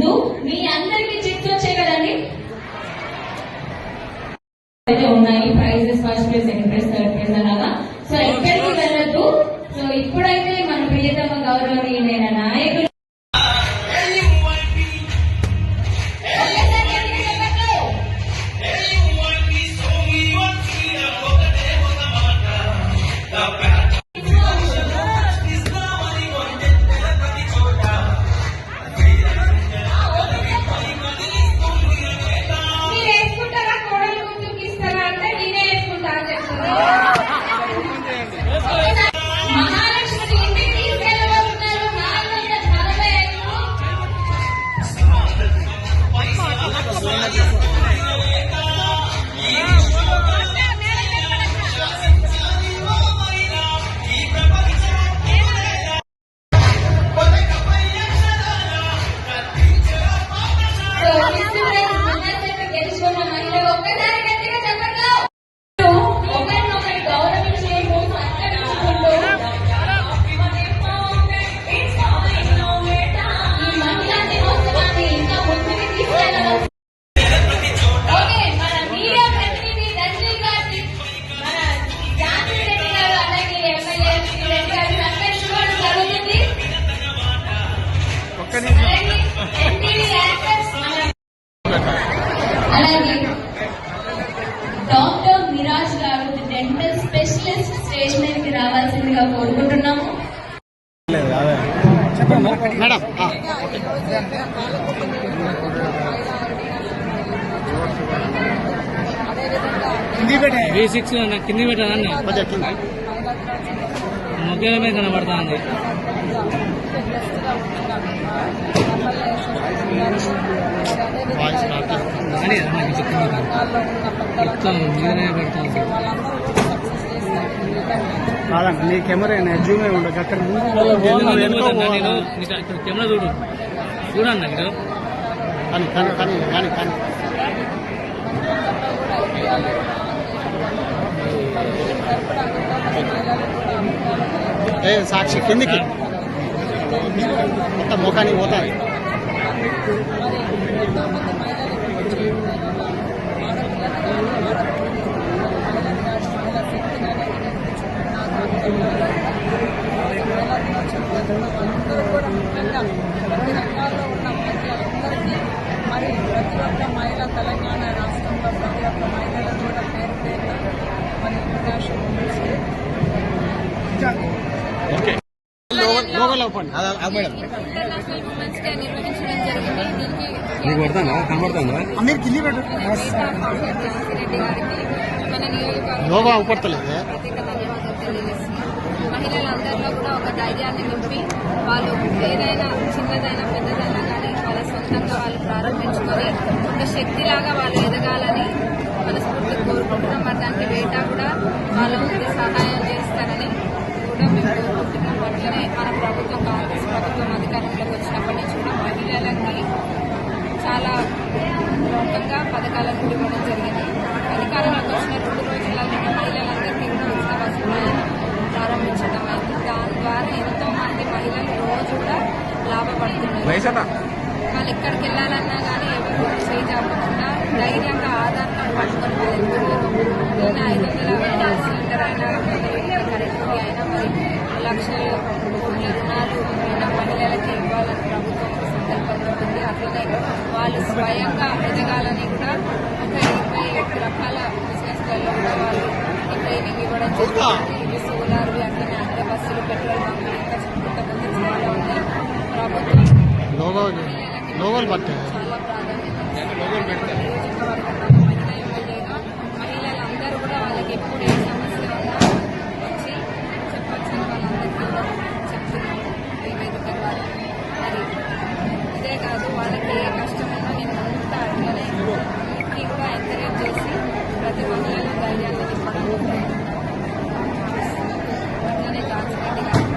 ముందు మీ అందరికీ చిప్స్ వచ్చాయి కదండి. అయితే ఉన్నాయి prizes, first prize, second prize, third prize అలాగా. సో ఎక్కడికి వెళ్ళద్దు. సో ఇప్పుడైతే మన ప్రియతమ గౌరవనీయులైన నాయకులు అలాగే డాక్టర్ మిరాజ్ గారు డెంటల్ స్పెషలిస్ట్ స్టేజ్ మీదకి రావాల్సిందిగా కోరుకుంటున్నాము. కింది పెట్టానన్న మొగ్గల మీద కనబడతా ఉంది. నీ కెమెరా జూమ్ అయి ఉండదు అక్కడ కెమెరా చూడు చూడన్న ఇక్కడ కానీ సాక్షి కిందికి మొత్తం ముఖానికి పోతాయి. అందరూ కూడా ముఖ్యంగా అన్ని రంగాల్లో ఉన్న మహిళలందరికీ మరి ప్రతి ఒక్క మహిళ తెలంగాణ రాష్ట్రంలో ప్రతి ఒక్క మహిళలను కూడా పేరు పేరున మరి ఇంటర్నేషనల్ ఉమెన్స్ డే నిర్వహించడం జరిగింది. మహిళలందరిలో కూడా ఒక ధైర్యాన్ని నింపి వాళ్ళు ఏదైనా చిన్నదైనా పెద్దదైనా కానీ వాళ్ళ సొంతంగా వాళ్ళు ప్రారంభించుకొని ఒక శక్తిలాగా వాళ్ళు ఎదగాలని మనస్ఫూర్తి కోరుకుంటున్నాం. మరి దానికి వేట కూడా వాళ్ళ ముందు సహాయం చేస్తారని కూడా మేము కోరుకుంటున్నాం. అట్లనే మన ప్రభుత్వం కాంగ్రెస్ ప్రభుత్వం అధికారంలోకి వచ్చినప్పటి నుంచి కూడా మహిళలకి చాలా రకంగా పథకాలను ఇవ్వడం జరిగింది. అధికారంలోకి వచ్చిన 2 రోజులలో మహిళలందరికీ కూడా ఉచిత బస్సు ప్రయాణం ప్రారంభించడం అయింది. దాని ద్వారా ఎంతో మంది మహిళలు రోజు కూడా లాభపడుతున్నారు. వాళ్ళు ఎక్కడికి వెళ్ళాలన్నా కానీ ఎవరు చేయి చాపకుండా ధైర్యంగా ఆధార్ కార్డు పట్టుకొని వెళ్తున్నారు. నేను 500 గ్యాస్ సిలిండర్ అయినా కరెంటు అయినా మరి లక్షల కోట్ల రుణాలు మహిళలకి ఇవ్వాలని ప్రభుత్వం సంకల్పంతో ఉంది. అట్లనే వాళ్ళు స్వయంగా ఎదగాలని కూడా ఒక 27 రకాల బిజినెస్లలో కూడా వాళ్ళు ట్రైనింగ్ ఇవ్వడం జరుగుతుంది. ఇవి సోలార్వి అట్లనే అద్దె బస్సులు, పెట్రోల్ బంకులు ఇంకా చుట్టుముట్ట చాలా ఉన్నాయి. ప్రభుత్వం చాలా ప్రాధాన్యత మహిళలందరూ కూడా వాళ్ళకి ఎప్పుడు ఏ సమస్య ఉన్నా వచ్చి చెప్పచ్చు వాళ్ళందరికీ చెప్తున్నాము ఈ వేదిక ద్వారా. మరి ఇదే కాదు వాళ్ళకి ఏ కష్టం ఉన్నా నేను అంతా అట్లనే అన్నిటికీ కూడా ఎంకరేజ్ చేసి ప్రతి మహిళల ధైర్యాన్ని నింపడం అట్లనే రాజరెడ్డి గారు